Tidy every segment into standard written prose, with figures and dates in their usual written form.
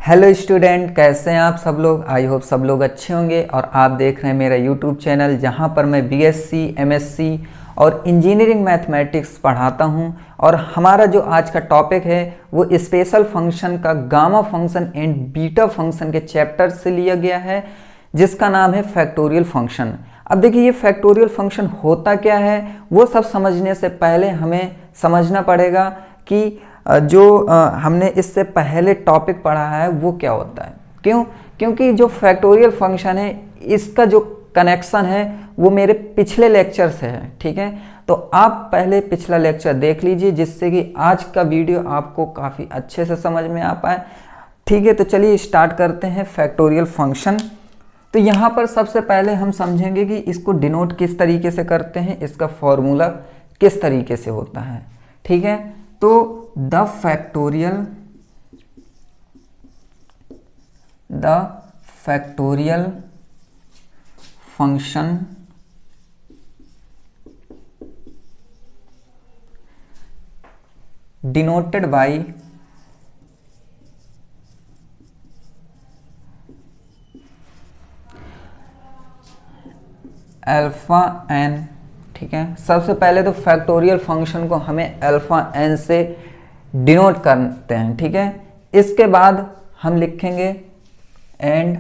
Hello student, कैसे हैं आप सब लोग। आई होप सब लोग अच्छे होंगे और आप देख रहे हैं मेरा यूट्यूब चैनल जहां पर मैं बीएससी, एमएससी और इंजीनियरिंग मैथमेटिक्स पढ़ाता हूं। और हमारा जो आज का टॉपिक है वो स्पेशल फंक्शन का gamma function and beta function के चैप्टर से लिया गया है, जिसका नाम है फैक्टोरियल फंक्शन। अब देखिए, ये फैक्टोरियल फंक्शन होता क्या है वो सब समझने से पहले हमें समझना पड़ेगा कि जो हमने इससे पहले टॉपिक पढ़ा है वो क्या होता है। क्यों? क्योंकि जो फैक्टोरियल फंक्शन है इसका जो कनेक्शन है वो मेरे पिछले लेक्चर से है। ठीक है, तो आप पहले पिछला लेक्चर देख लीजिए जिससे कि आज का वीडियो आपको काफ़ी अच्छे से समझ में आ पाए। ठीक है, तो चलिए स्टार्ट करते हैं फैक्टोरियल फंक्शन। तो यहाँ पर सबसे पहले हम समझेंगे कि इसको डिनोट किस तरीके से करते हैं, इसका फॉर्मूला किस तरीके से होता है। ठीक है, तो the factorial function denoted by alpha N. ठीक है, सबसे पहले तो फैक्टोरियल फंक्शन को हमें अल्फा एन से डिनोट करते हैं। ठीक है, इसके बाद हम लिखेंगे एंड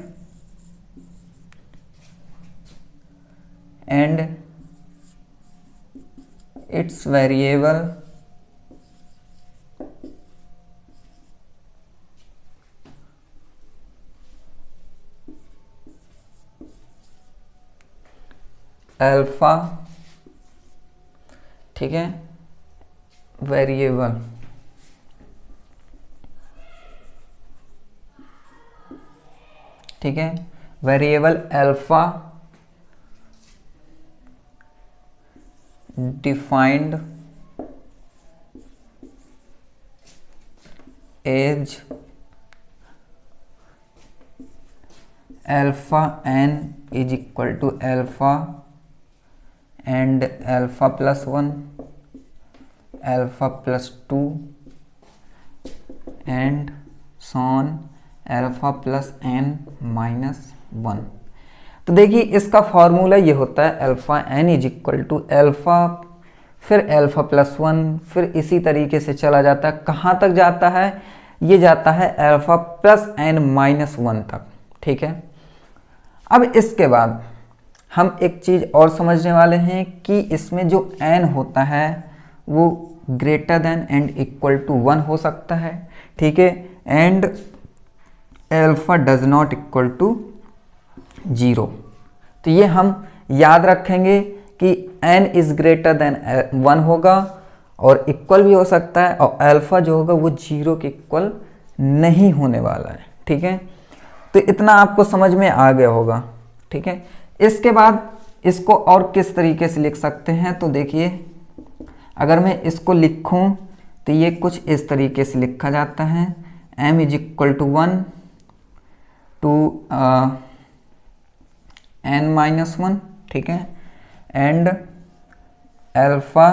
इट्स वेरिएबल अल्फा। ठीक है, वेरिएबल ठीक है, variable alpha defined as alpha n is equal to alpha and alpha plus 1, alpha plus 2 and so on alpha plus n minus 1। तो देखिए, इसका फॉर्मूला ये होता है alpha n is equal to alpha, फिर अल्फा प्लस 1, फिर इसी तरीके से चला जाता है। कहाँ तक जाता है? ये जाता है अल्फा प्लस एन माइनस 1 तक। ठीक है, अब इसके बाद हम एक चीज़ और समझने वाले हैं कि इसमें जो n होता है वो greater than and equal to 1 हो सकता है। ठीक है, and alpha does not equal to 0। तो ये हम याद रखेंगे कि n इज ग्रेटर देन 1 होगा और इक्वल भी हो सकता है, और अल्फा जो होगा वो 0 के इक्वल नहीं होने वाला है। ठीक है, तो इतना आपको समझ में आ गया होगा। ठीक है, इसके बाद इसको और किस तरीके से लिख सकते हैं, तो देखिए, अगर मैं इसको लिखूं तो ये कुछ इस तरीके से लिखा जाता है m is equal to 1 to n minus 1। ठीक है, एंड अल्फा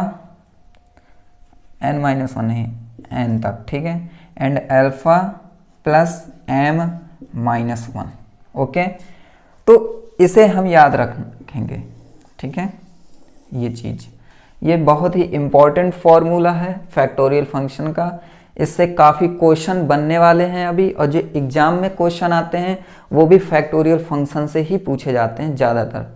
n माइनस 1 नहीं, n तक। ठीक है, and alpha plus m minus 1। Okay, तो इसे हम याद रखेंगे। ठीक है, ये चीज़, ये बहुत ही इम्पॉर्टेंट फॉर्मूला है फैक्टोरियल फंक्शन का। इससे काफ़ी क्वेश्चन बनने वाले हैं अभी, और जो एग्ज़ाम में क्वेश्चन आते हैं वो भी फैक्टोरियल फंक्शन से ही पूछे जाते हैं ज़्यादातर।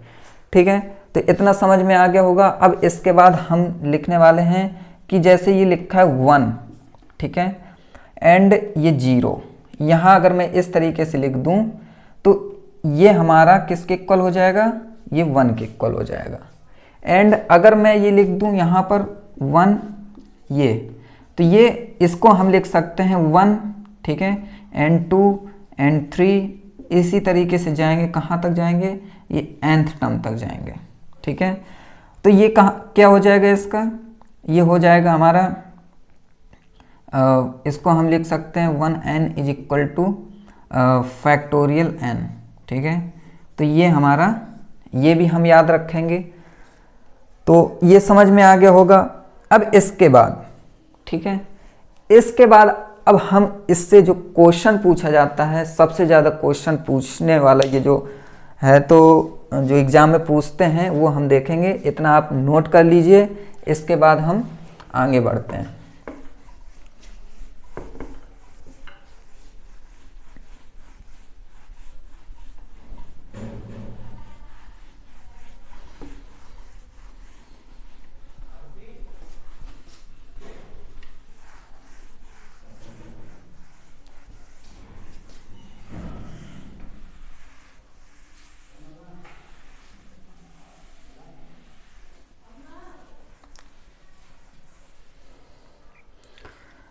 ठीक है, तो इतना समझ में आ गया होगा। अब इसके बाद हम लिखने वाले हैं कि जैसे ये लिखा है 1, ठीक है, एंड ये 0। यहाँ अगर मैं इस तरीके से लिख दूँ तो ये हमारा किसके इक्वल हो जाएगा? ये 1 के इक्वल हो जाएगा। एंड अगर मैं ये लिख दूं यहाँ पर 1, ये, तो ये इसको हम लिख सकते हैं 1। ठीक है, एंड 2 एंड 3 इसी तरीके से जाएंगे। कहाँ तक जाएंगे? ये nth टर्म तक जाएंगे। ठीक है, तो ये कहाँ क्या हो जाएगा इसका? ये हो जाएगा हमारा, इसको हम लिख सकते हैं 1n is equal two factorial n। ठीक है, तो ये हमारा, ये भी हम याद रखेंगे। तो ये समझ में आ गया होगा। अब इसके बाद, ठीक है, इसके बाद अब हम इससे जो क्वेश्चन पूछा जाता है, सबसे ज़्यादा क्वेश्चन पूछने वाला ये जो है, तो जो एग्ज़ाम में पूछते हैं वो हम देखेंगे। इतना आप नोट कर लीजिए, इसके बाद हम आगे बढ़ते हैं।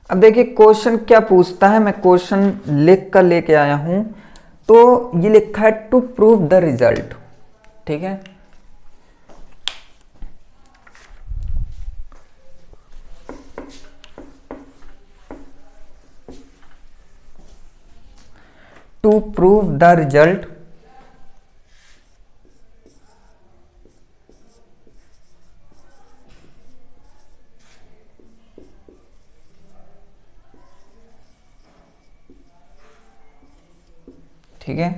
अब देखिए क्वेश्चन क्या पूछता है, मैं क्वेश्चन लिख कर लेके आया हूं। तो ये लिखा है टू प्रूव द रिजल्ट, ठीक है। टू प्रूव द रिजल्ट ठीक है,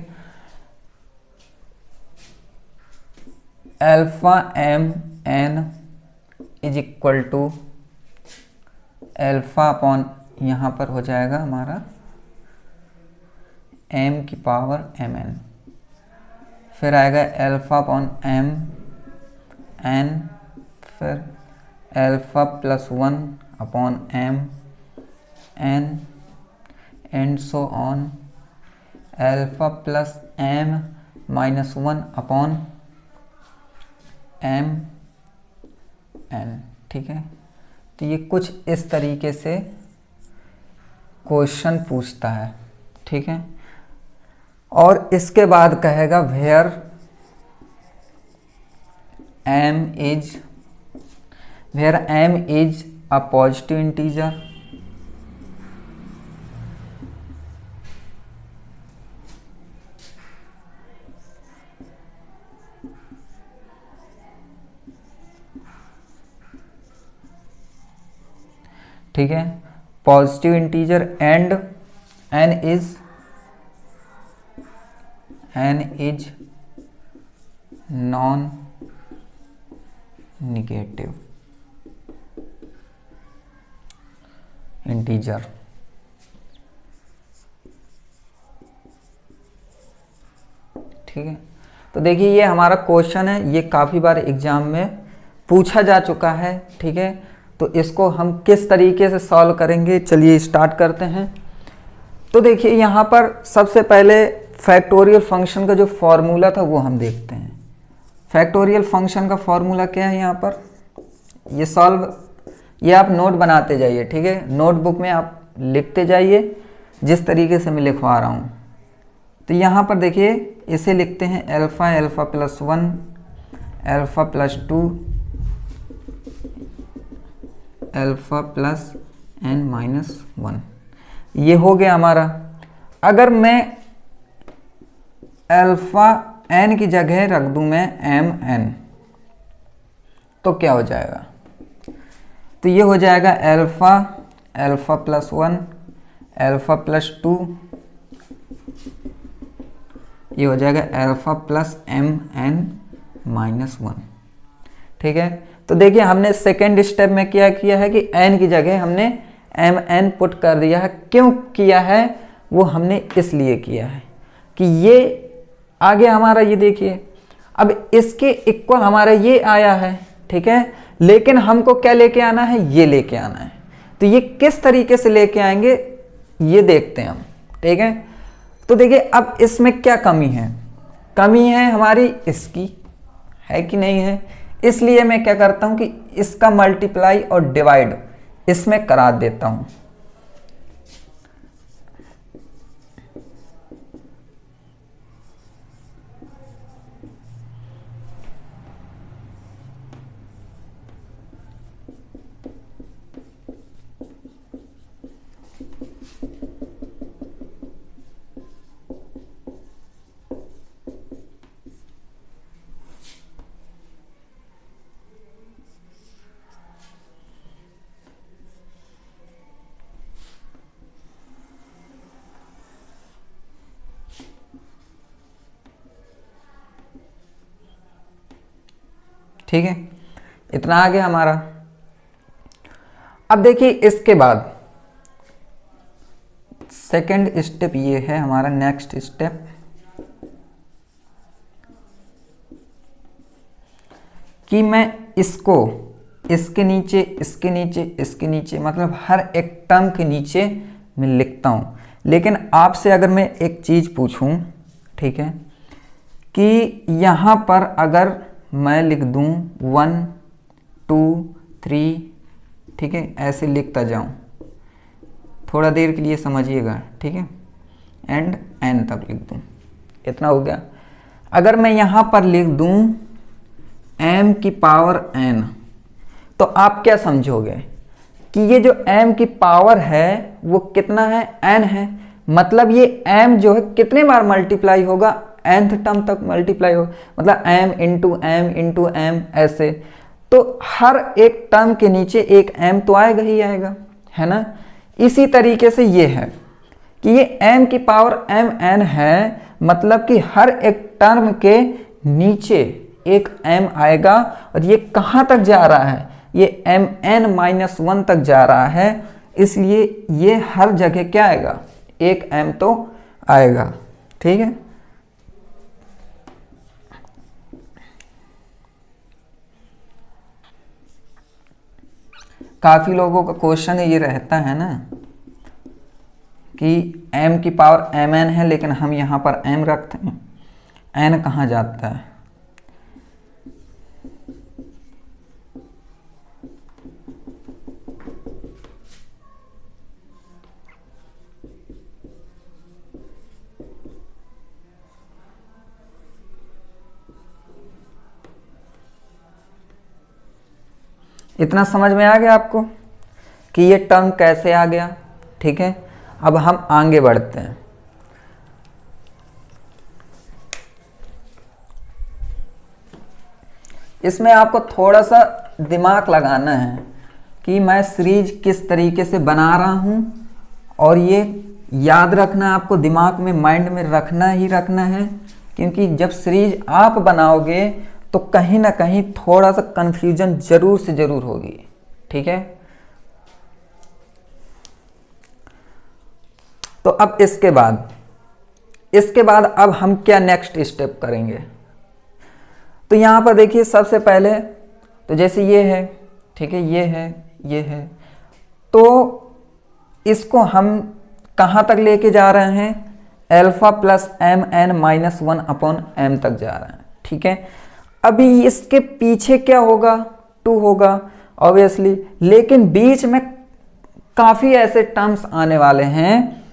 alpha m n is equal to alpha upon, यहाँ पर हो जाएगा हमारा एम की पावर एम एन, फिर आएगा अल्फा अपॉन एम एन, फिर alpha plus 1 upon m n and so on alpha plus m minus 1 upon m n, ठीक है। तो ये कुछ इस तरीके से क्वेश्चन पूछता है, ठीक है। और इसके बाद कहेगा where m is a positive integer, ठीक है, positive integer and n is non negative integer, ठीक है। तो देखिए ये हमारा क्वेश्चन है, ये काफ़ी बार एग्जाम में पूछा जा चुका है, ठीक है। तो इसको हम किस तरीके से सॉल्व करेंगे, चलिए स्टार्ट करते हैं। तो देखिए यहाँ पर सबसे पहले फैक्टोरियल फंक्शन का जो फॉर्मूला था वो हम देखते हैं। फैक्टोरियल फंक्शन का फॉर्मूला क्या है, यहाँ पर ये आप नोट बनाते जाइए, ठीक है। नोटबुक में आप लिखते जाइए जिस तरीके से मैं लिखवा रहा हूँ। तो यहाँ पर देखिए इसे लिखते हैं alpha plus 1 alpha plus 2 alpha plus n minus 1, ये हो गया हमारा। अगर मैं अल्फा एन की जगह रख दूं मैं एम एन, तो क्या हो जाएगा, तो ये हो जाएगा अल्फा प्लस 1 अल्फा प्लस 2, ये हो जाएगा alpha plus m n minus 1, ठीक है। तो देखिए हमने सेकेंड स्टेप में क्या किया है कि n की जगह हमने एम एन पुट कर दिया है। क्यों किया है, वो हमने इसलिए किया है कि ये आगे हमारा, ये देखिए अब इसके इक्वल हमारा ये आया है, ठीक है। लेकिन हमको क्या लेके आना है, ये लेके आना है। तो ये किस तरीके से लेके आएंगे ये देखते हैं हम, ठीक है। तो देखिए अब इसमें क्या कमी है, कमी है हमारी इसकी, है कि नहीं है। इसलिए मैं क्या करता हूं कि इसका मल्टीप्लाई और डिवाइड इसमें करा देता हूं। ठीक है, इतना आ गया हमारा। अब देखिए इसके बाद सेकंड स्टेप ये है हमारा, नेक्स्ट स्टेप कि मैं इसको इसके नीचे इसके नीचे इसके नीचे मतलब हर एक टर्म के नीचे मैं लिखता हूँ। लेकिन आपसे अगर मैं एक चीज़ पूछूं, ठीक है, कि यहाँ पर अगर मैं लिख दूँ 1 2 3, ठीक है, ऐसे लिखता जाऊँ, थोड़ा देर के लिए समझिएगा, ठीक है, एंड एन तक लिख दूँ, इतना हो गया। अगर मैं यहाँ पर लिख दूँ m की पावर n, तो आप क्या समझोगे कि ये जो m की पावर है वो कितना है, n है। मतलब ये m जो है कितने बार मल्टीप्लाई होगा, nth टर्म तक मल्टीप्लाई होगा, मतलब m इंटू m ऐसे। तो हर एक टर्म के नीचे एक m तो आएगा ही आएगा, है ना। इसी तरीके से ये है कि ये m की पावर mn है, मतलब कि हर एक टर्म के नीचे एक m आएगा और ये कहाँ तक जा रहा है, ये mn-1 तक जा रहा है, इसलिए ये हर जगह क्या आएगा, एक m तो आएगा, ठीक है। काफ़ी लोगों का क्वेश्चन ये रहता है ना कि m की पावर mn है लेकिन हम यहाँ पर m रखते हैं, n कहाँ जाता है। इतना समझ में आ गया आपको कि ये टर्म कैसे आ गया, ठीक है। अब हम आगे बढ़ते हैं। इसमें आपको थोड़ा सा दिमाग लगाना है कि मैं सीरीज किस तरीके से बना रहा हूँ, और ये याद रखना, आपको दिमाग में, माइंड में रखना ही रखना है, क्योंकि जब सीरीज आप बनाओगे तो कहीं ना कहीं थोड़ा सा कंफ्यूजन जरूर से जरूर होगी, ठीक है। तो अब इसके बाद अब हम क्या नेक्स्ट स्टेप करेंगे। तो यहां पर देखिए सबसे पहले तो जैसे ये है, ठीक है, ये है, तो इसको हम कहां तक लेके जा रहे हैं, alpha plus mn-1 upon m तक जा रहे हैं, ठीक है। अभी इसके पीछे क्या होगा, 2 होगा ऑब्वियसली, लेकिन बीच में काफ़ी ऐसे टर्म्स आने वाले हैं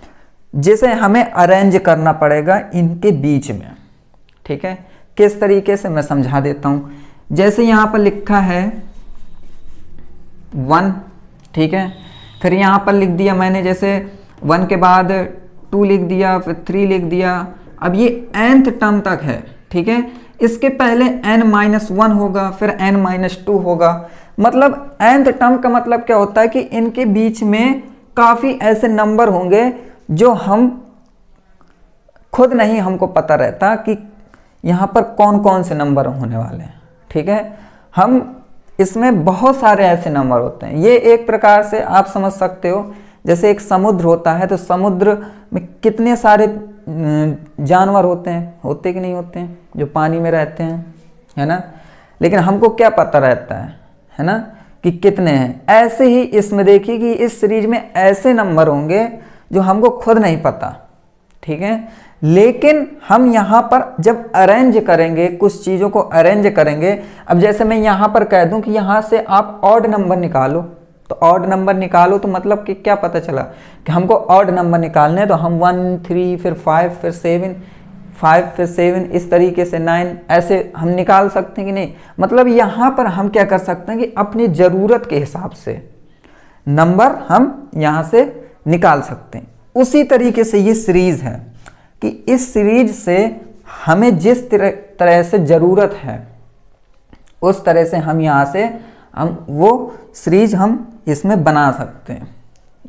जिसे हमें अरेंज करना पड़ेगा इनके बीच में, ठीक है। किस तरीके से मैं समझा देता हूँ। जैसे यहाँ पर लिखा है 1, ठीक है, फिर यहाँ पर लिख दिया मैंने, जैसे 1 के बाद 2 लिख दिया, फिर 3 लिख दिया, अब ये nth टर्म तक है, ठीक है। इसके पहले n-1 होगा, फिर n-2 होगा। मतलब nth टर्म का मतलब क्या होता है कि इनके बीच में काफ़ी ऐसे नंबर होंगे जो हम खुद नहीं हमको पता रहता कि यहाँ पर कौन कौन से नंबर होने वाले हैं, ठीक है। हम इसमें बहुत सारे ऐसे नंबर होते हैं। ये एक प्रकार से आप समझ सकते हो जैसे एक समुद्र होता है, तो समुद्र में कितने सारे जानवर होते कि नहीं होते हैं, जो पानी में रहते हैं, है ना। लेकिन हमको क्या पता रहता है ना, कि कितने हैं। ऐसे ही इसमें देखिए कि इस सीरीज में ऐसे नंबर होंगे जो हमको खुद नहीं पता, ठीक है। लेकिन हम यहाँ पर जब अरेंज करेंगे, कुछ चीज़ों को अरेंज करेंगे, अब जैसे मैं यहाँ पर कह दूँ कि यहाँ से आप ऑड नंबर निकालो, तो ऑड नंबर निकालो, तो मतलब कि क्या पता चला कि हमको ऑड नंबर निकालने, तो हम 1 3 फिर 5 फिर 7, 5 फिर 7, इस तरीके से 9 ऐसे हम निकाल सकते हैं कि नहीं। मतलब यहाँ पर हम क्या कर सकते हैं कि अपनी ज़रूरत के हिसाब से नंबर हम यहाँ से निकाल सकते हैं। उसी तरीके से ये सीरीज है कि इस सीरीज से हमें जिस तरह से ज़रूरत है उस तरह से हम यहाँ से हम वो सीरीज हम इसमें बना सकते हैं।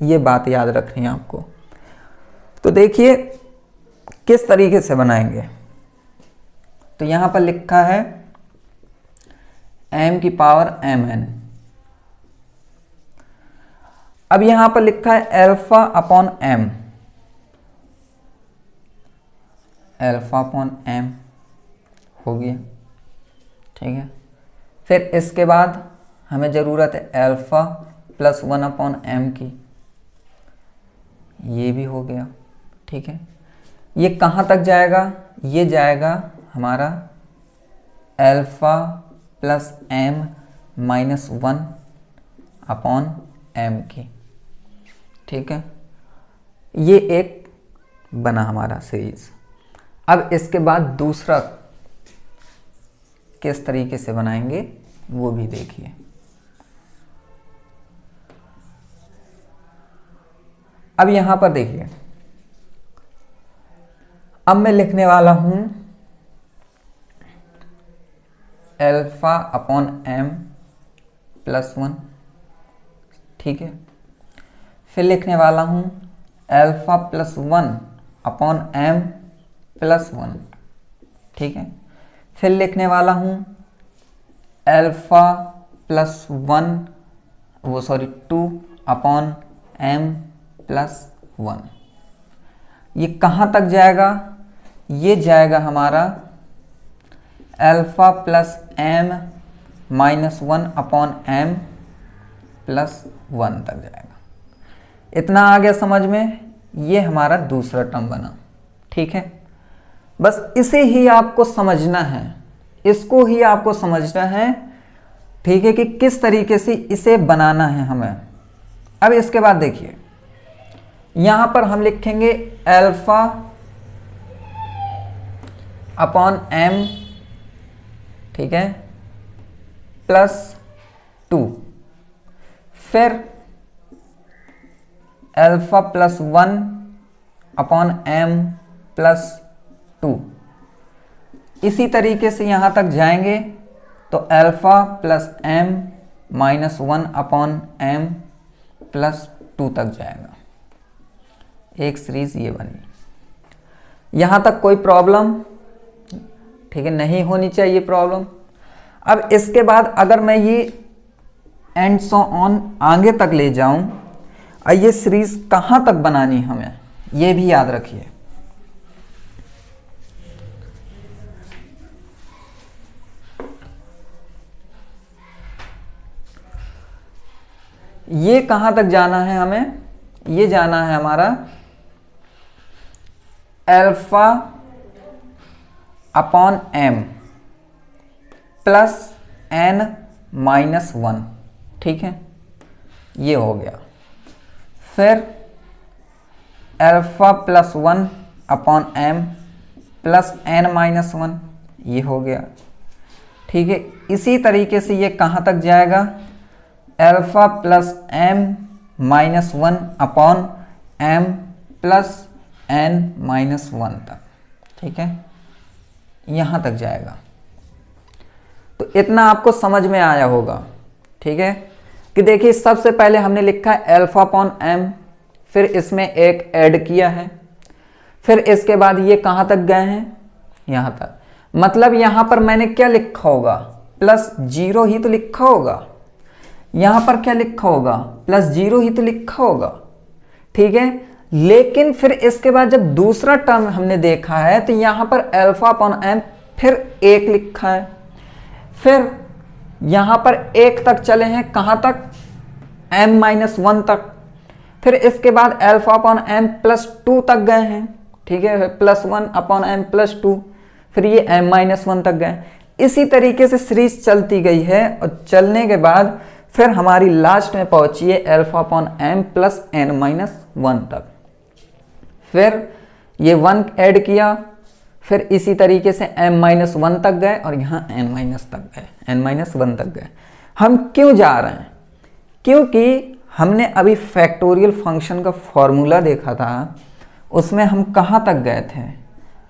ये बात याद रखनी है आपको। तो देखिए किस तरीके से बनाएंगे। तो यहाँ पर लिखा है m की पावर mn। अब यहां पर लिखा है alpha upon m, alpha upon m हो गया, ठीक है। फिर इसके बाद हमें ज़रूरत है अल्फा प्लस 1 अपॉन m की, ये भी हो गया, ठीक है। ये कहाँ तक जाएगा, ये जाएगा हमारा alpha plus m minus 1 upon m की, ठीक है। ये एक बना हमारा सीरीज। अब इसके बाद दूसरा किस तरीके से बनाएंगे वो भी देखिए। अब यहां पर देखिए, अब मैं लिखने वाला हूं अल्फा अपॉन m प्लस 1, ठीक है। फिर लिखने वाला हूं alpha plus 1 upon m plus 1, ठीक है। फिर लिखने वाला हूं alpha plus 2 upon m plus 1। ये कहाँ तक जाएगा, ये जाएगा हमारा alpha plus m minus 1 upon m plus 1 तक जाएगा। इतना आ गया समझ में, ये हमारा दूसरा टर्म बना, ठीक है। बस इसे ही आपको समझना है, इसको ही आपको समझना है, ठीक है, कि किस तरीके से इसे बनाना है हमें। अब इसके बाद देखिए, यहां पर हम लिखेंगे अल्फा अपॉन m, ठीक है, प्लस 2। फिर alpha plus 1 upon m plus 2। इसी तरीके से यहां तक जाएंगे तो alpha plus m minus 1 upon m plus 2 तक जाएगा। एक सीरीज ये बनी। यहां तक कोई प्रॉब्लम, ठीक है, नहीं होनी चाहिए प्रॉब्लम। अब इसके बाद अगर मैं ये एंड सो ऑन आगे तक ले जाऊं, ये सीरीज कहां तक बनानी हमें ये भी याद रखिए। ये कहां तक जाना है हमें, ये जाना है हमारा alpha upon m plus n minus 1, ठीक है, ये हो गया। फिर alpha plus 1 upon m plus n minus 1, ये हो गया, ठीक है। इसी तरीके से ये कहाँ तक जाएगा, alpha plus m minus 1 upon m plus n minus 1 तक, ठीक है, यहाँ तक जाएगा। तो इतना आपको समझ में आया होगा, ठीक है, कि देखिए सबसे पहले हमने लिखा है अल्फा अपॉन m, फिर इसमें एक ऐड किया है, फिर इसके बाद ये कहाँ तक गए हैं, यहाँ तक। मतलब यहाँ पर मैंने क्या लिखा होगा, प्लस 0 ही तो लिखा होगा। यहाँ पर क्या लिखा होगा, प्लस 0 ही तो लिखा होगा, ठीक है। लेकिन फिर इसके बाद जब दूसरा टर्म हमने देखा है तो यहाँ पर अल्फा अपॉन m फिर 1 लिखा है, फिर यहाँ पर 1 तक चले हैं, कहाँ तक, m माइनस 1 तक। फिर इसके बाद अल्फा अपॉन m प्लस 2 तक गए हैं, ठीक है, प्लस 1 अपॉन m प्लस 2, फिर ये m माइनस 1 तक गए। इसी तरीके से सीरीज चलती गई है और चलने के बाद फिर हमारी लास्ट में पहुंची है alpha upon m plus n minus 1 तक। फिर ये 1 ऐड किया, फिर इसी तरीके से m माइनस 1 तक गए और यहाँ n माइनस तक गए, n माइनस 1 तक गए। हम क्यों जा रहे हैं, क्योंकि हमने अभी फैक्टोरियल फंक्शन का फॉर्मूला देखा था, उसमें हम कहाँ तक गए थे,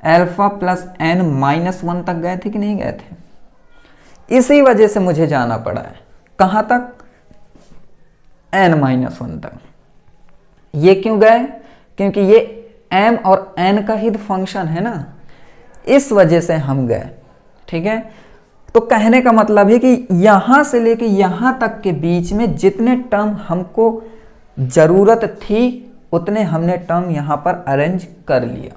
अल्फा प्लस n माइनस 1 तक गए थे कि नहीं गए थे। इसी वजह से मुझे जाना पड़ा है कहाँ तक, n माइनस 1 तक। ये क्यों गए, क्योंकि ये m और n का ही फंक्शन है ना, इस वजह से हम गए, ठीक है। तो कहने का मतलब है कि यहाँ से लेके यहाँ तक के बीच में जितने टर्म हमको ज़रूरत थी उतने हमने टर्म यहाँ पर अरेंज कर लिया।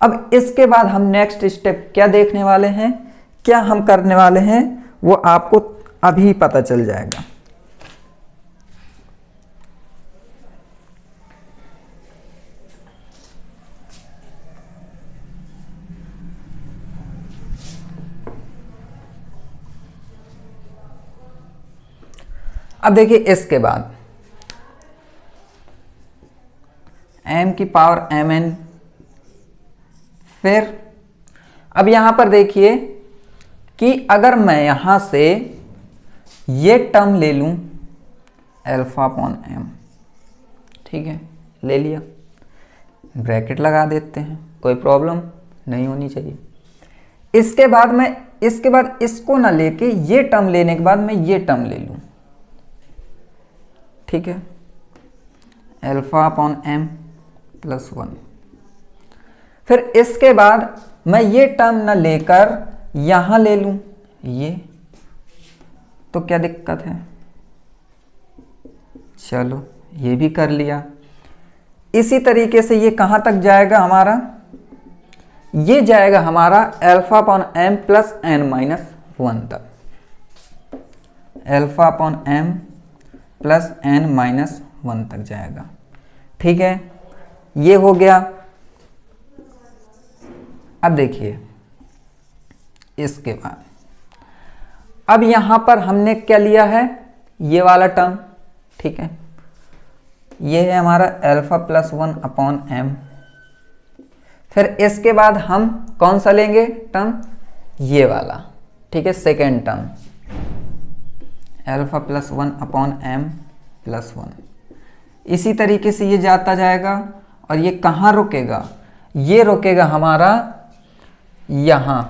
अब इसके बाद हम नेक्स्ट स्टेप क्या देखने वाले हैं, क्या हम करने वाले हैं, वो आपको अभी पता चल जाएगा। अब देखिए इसके बाद m की पावर mn, फिर अब यहां पर देखिए कि अगर मैं यहां से ये टर्म ले लूं अल्फा अपॉन m, ठीक है, ले लिया, ब्रैकेट लगा देते हैं, कोई प्रॉब्लम नहीं होनी चाहिए। इसके बाद इसको ना लेके ये टर्म लेने के बाद मैं ये टर्म ले लूं, ठीक है, अल्फा अपॉन m प्लस 1। फिर इसके बाद मैं ये टर्म ना लेकर यहां ले लूं ये, तो क्या दिक्कत है, चलो ये भी कर लिया। इसी तरीके से ये कहां तक जाएगा हमारा, ये जाएगा हमारा alpha upon m plus n minus 1 तक, alpha upon m plus n minus 1 तक जाएगा, ठीक है, ये हो गया। अब देखिए इसके बाद अब यहां पर हमने क्या लिया है, ये वाला टर्म, ठीक है, ये है हमारा अल्फा प्लस 1 अपॉन m। फिर इसके बाद हम कौन सा लेंगे टर्म, ये वाला, ठीक है, second term alpha plus 1 upon m plus 1। इसी तरीके से ये जाता जाएगा और ये कहाँ रुकेगा, ये रुकेगा हमारा यहाँ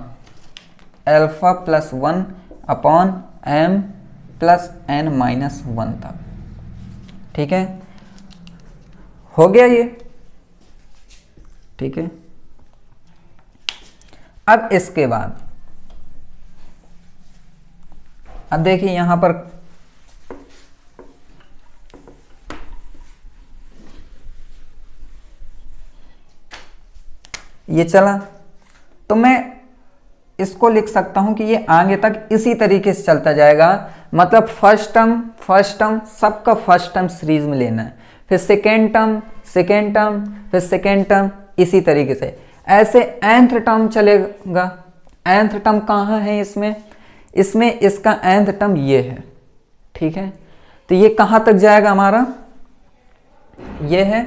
alpha plus 1 upon m plus n minus 1 तक, ठीक है, हो गया ये, ठीक है। अब इसके बाद अब देखिए यहां पर ये चला, तो मैं इसको लिख सकता हूं कि ये आगे तक इसी तरीके से चलता जाएगा, मतलब फर्स्ट टर्म सबका फर्स्ट टर्म सीरीज में लेना है, फिर सेकेंड टर्म, फिर सेकेंड टर्म, इसी तरीके से ऐसे nth टर्म चलेगा। nth टर्म कहाँ है इसमें इसका nth टर्म ये है, ठीक है, तो ये कहाँ तक जाएगा हमारा, ये है,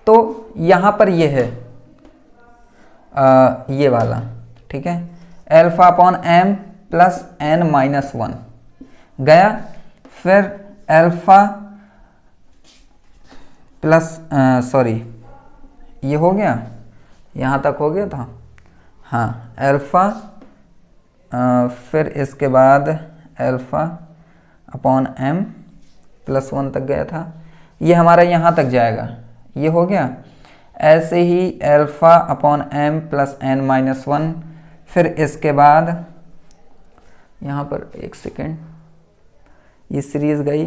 तो यहाँ पर ये है ये वाला, ठीक है, alpha upon m plus n minus 1 गया, फिर अल्फा प्लस ये हो गया, यहाँ तक हो गया था, हाँ, अल्फा, फिर इसके बाद अल्फा अपॉन m प्लस 1 तक गया था, ये हमारा यहाँ तक जाएगा, ये हो गया। ऐसे ही alpha upon m plus n minus 1, फिर इसके बाद यहाँ पर एक सेकेंड, ये सीरीज गई,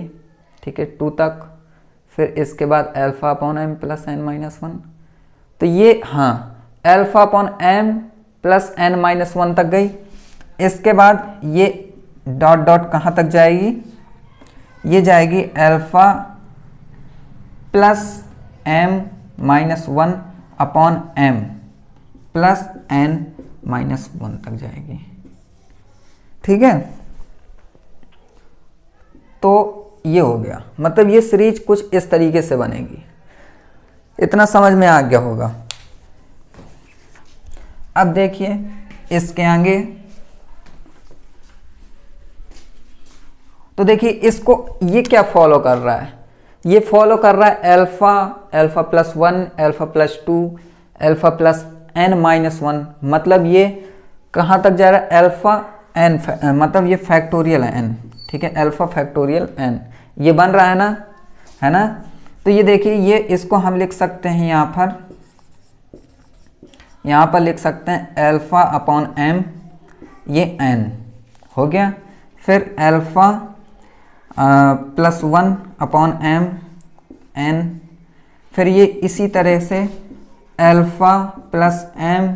ठीक है, 2 तक, फिर इसके बाद alpha upon m plus n minus 1, तो ये, हाँ, alpha upon m plus n minus 1 तक गई। इसके बाद ये डॉट डॉट कहाँ तक जाएगी, ये जाएगी alpha plus m minus 1 upon m plus n minus 1 तक जाएगी, ठीक है। तो ये हो गया, मतलब ये सीरीज कुछ इस तरीके से बनेगी, इतना समझ में आ गया होगा। अब देखिए इसके आगे, तो देखिए इसको ये क्या फॉलो कर रहा है, ये फॉलो कर रहा है alpha plus 1, alpha plus 2, alpha plus n minus 1, मतलब ये कहाँ तक जा रहा है, अल्फा n, मतलब ये फैक्टोरियल है n, ठीक है, अल्फा फैक्टोरियल n, ये बन रहा है ना। तो ये देखिए, ये इसको हम लिख सकते हैं यहाँ पर लिख सकते हैं अल्फा अपॉन m, ये n, हो गया। फिर अल्फ़ा +1 अपॉन m n, फिर ये इसी तरह से alpha +m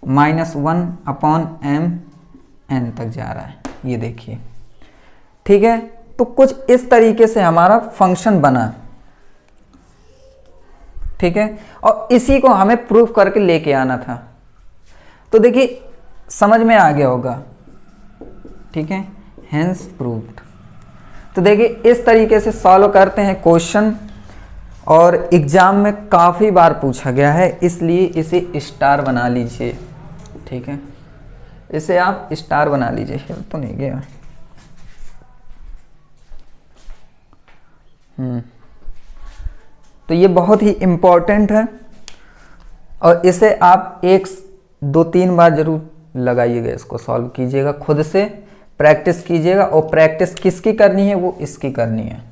-1 upon m n तक जा रहा है, ये देखिए। ठीक है, तो कुछ इस तरीके से हमारा फंक्शन बना। ठीक है, और इसी को हमें प्रूफ करके लेके आना था। तो देखिए समझ में आ गया होगा। ठीक है, हेंस प्रूव्ड। तो देखिए इस तरीके से सॉल्व करते हैं क्वेश्चन, और एग्जाम में काफ़ी बार पूछा गया है, इसलिए इसे स्टार बना लीजिए। ठीक है, इसे आप स्टार बना लीजिए। हिल तो नहीं गया। तो ये बहुत ही इम्पोर्टेंट है, और इसे आप 1-2-3 बार जरूर लगाइएगा, इसको सॉल्व कीजिएगा, खुद से प्रैक्टिस कीजिएगा। और प्रैक्टिस किसकी करनी है, वो इसकी करनी है,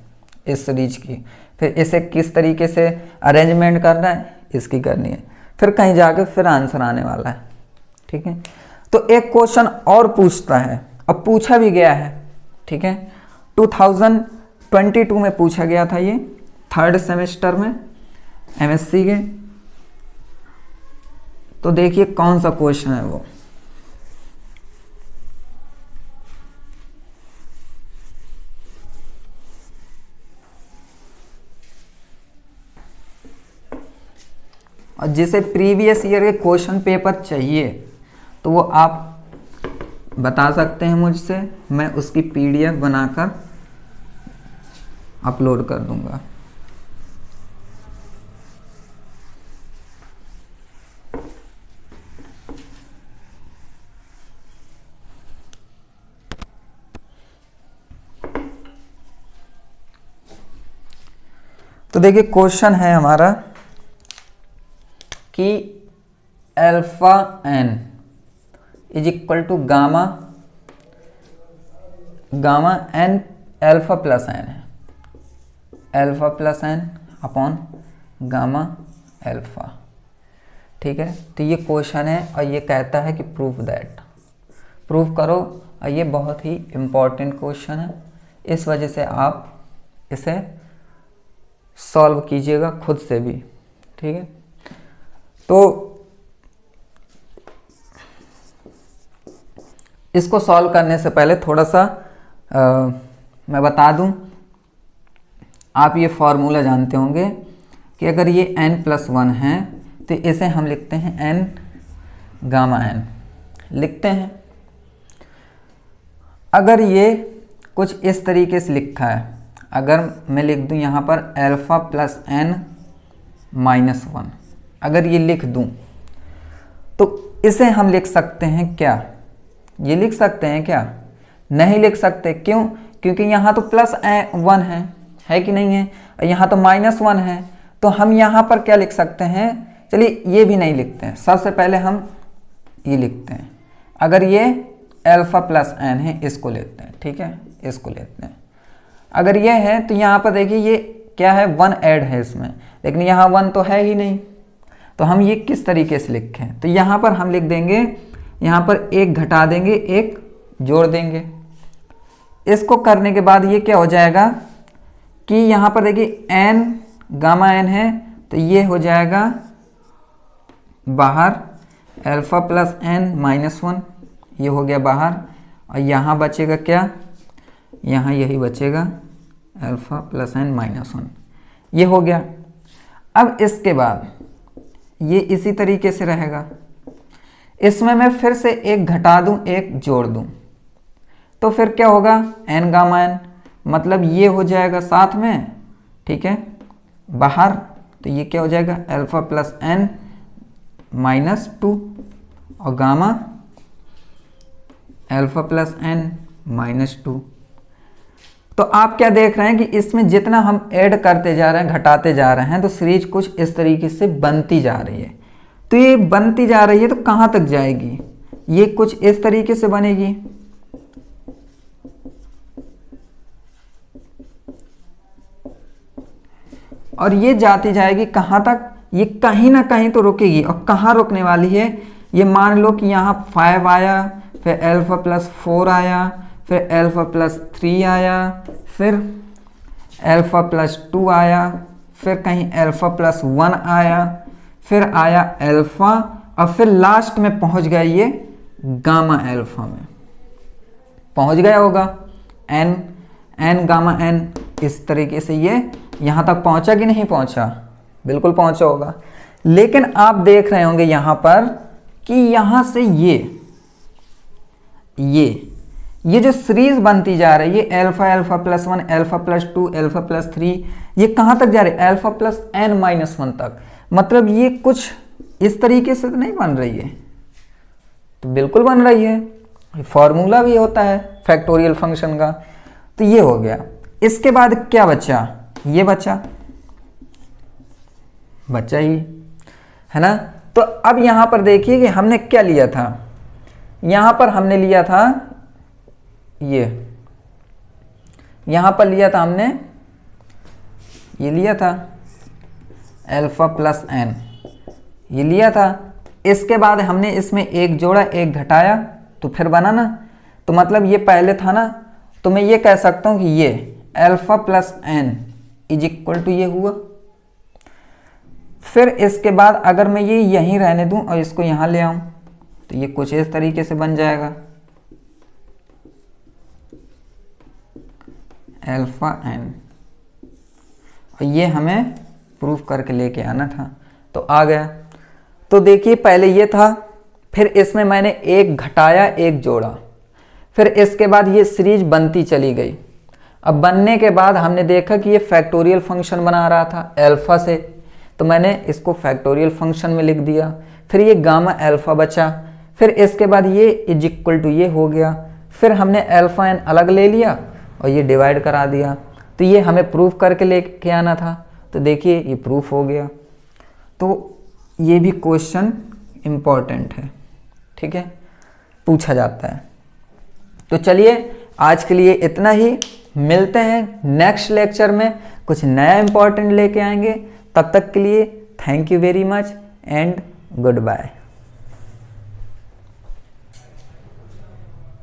इस सीरीज की। फिर इसे किस तरीके से अरेंजमेंट करना है, इसकी करनी है। फिर कहीं जाके फिर आंसर आने वाला है। ठीक है, तो एक क्वेश्चन और पूछता है, अब पूछा भी गया है। ठीक है, 2022 में पूछा गया था, ये 3rd सेमेस्टर में MSc के। तो देखिए कौन सा क्वेश्चन है वो। और जिसे प्रीवियस ईयर के क्वेश्चन पेपर चाहिए तो वो आप बता सकते हैं मुझसे, मैं उसकी PDF बनाकर अपलोड कर दूंगा। तो देखिए क्वेश्चन है हमारा कि alpha n is equal to gamma n alpha plus n है, alpha plus n upon gamma alpha. ठीक है, तो ये क्वेश्चन है, और ये कहता है कि प्रूफ दैट, प्रूफ करो। और ये बहुत ही इम्पॉर्टेंट क्वेश्चन है, इस वजह से आप इसे सॉल्व कीजिएगा खुद से भी। ठीक है, तो इसको सॉल्व करने से पहले थोड़ा सा मैं बता दूं, आप ये फॉर्मूला जानते होंगे कि अगर ये n+1 है तो इसे हम लिखते हैं n गामा n लिखते हैं। अगर ये कुछ इस तरीके से लिखा है, अगर मैं लिख दूं यहाँ पर अल्फा प्लस n -1, अगर ये लिख दूं तो इसे हम लिख सकते हैं क्या, ये लिख सकते हैं क्या? नहीं लिख सकते। क्यों? क्योंकि यहाँ तो +1 है कि नहीं है, यहाँ तो -1 है। तो हम यहाँ पर क्या लिख सकते हैं, चलिए ये भी नहीं लिखते हैं, सबसे पहले हम ये लिखते हैं। अगर ये अल्फा प्लस n है, इसको लेते हैं। ठीक है, इसको लेते हैं। अगर ये है तो यहाँ पर देखिए ये क्या है, 1 ऐड है इसमें, लेकिन यहाँ 1 तो है ही नहीं। तो हम ये किस तरीके से लिखें, तो यहाँ पर हम लिख देंगे, यहाँ पर 1 घटा देंगे, 1 जोड़ देंगे। इसको करने के बाद ये क्या हो जाएगा कि यहाँ पर देखिए n गामा n है, तो ये हो जाएगा बाहर अल्फा प्लस n -1, ये हो गया बाहर। और यहाँ बचेगा क्या, यहाँ यही बचेगा अल्फा प्लस n -1, ये हो गया। अब इसके बाद ये इसी तरीके से रहेगा, इसमें मैं फिर से 1 घटा दूं, 1 जोड़ दूं, तो फिर क्या होगा, n गामा n, मतलब ये हो जाएगा साथ में। ठीक है, बाहर, तो ये क्या हो जाएगा अल्फा प्लस n -2 और गामा अल्फा प्लस n -2। तो आप क्या देख रहे हैं कि इसमें जितना हम ऐड करते जा रहे हैं, घटाते जा रहे हैं, तो सीरीज कुछ इस तरीके से बनती जा रही है। तो ये बनती जा रही है तो कहाँ तक जाएगी, ये कुछ इस तरीके से बनेगी। और ये जाती जाएगी कहाँ तक, ये कहीं ना कहीं तो रुकेगी। और कहाँ रुकने वाली है, ये मान लो कि यहाँ 5 आया, फिर अल्फा प्लस 4 आया, फिर अल्फा प्लस 3 आया, फिर अल्फा प्लस 2 आया, फिर कहीं अल्फा प्लस 1 आया, फिर आया अल्फा, और फिर लास्ट में पहुंच गया ये गामा अल्फा में पहुंच गया होगा। एन गामा एन, इस तरीके से ये यहां तक पहुंचा कि नहीं पहुंचा? बिल्कुल पहुंचा होगा। लेकिन आप देख रहे होंगे यहां पर कि यहां से ये जो सीरीज बनती जा रही है, ये alpha alpha plus 1, alpha plus 2, alpha plus 3, ये कहां तक जा रही है? अल्फा प्लस n-1 तक। मतलब ये कुछ इस तरीके से तो नहीं बन रही है, तो बिल्कुल बन रही है। फॉर्मूला भी होता है फैक्टोरियल फंक्शन का। तो ये हो गया। इसके बाद क्या बचा? ये बचा ही है ना। तो अब यहां पर देखिए कि हमने क्या लिया था। यहां पर हमने लिया था यहां पर लिया था हमने, ये लिया था अल्फा प्लस n, ये लिया था। इसके बाद हमने इसमें एक जोड़ा, एक घटाया, तो फिर बना ना। तो मतलब ये पहले था ना, तो मैं ये कह सकता हूं कि ये alpha plus n is equal to ये हुआ। फिर इसके बाद अगर मैं ये यहीं रहने दूं और इसको यहां ले आऊं, तो ये कुछ इस तरीके से बन जाएगा अल्फा n, और ये हमें प्रूफ करके लेके आना था, तो आ गया। तो देखिए पहले ये था, फिर इसमें मैंने एक घटाया, एक जोड़ा, फिर इसके बाद ये सीरीज बनती चली गई। अब बनने के बाद हमने देखा कि ये फैक्टोरियल फंक्शन बना रहा था अल्फा से, तो मैंने इसको फैक्टोरियल फंक्शन में लिख दिया। फिर ये गामा अल्फा बचा, फिर इसके बाद ये इज इक्वल टू ये हो गया। फिर हमने अल्फा एन अलग ले लिया और ये डिवाइड करा दिया। तो ये हमें प्रूफ करके लेके आना था, तो देखिए ये प्रूफ हो गया। तो ये भी क्वेश्चन इम्पॉर्टेंट है, ठीक है, पूछा जाता है। तो चलिए आज के लिए इतना ही, मिलते हैं नेक्स्ट लेक्चर में, कुछ नया इम्पॉर्टेंट लेके आएंगे। तब तक के लिए thank you very much and good bye.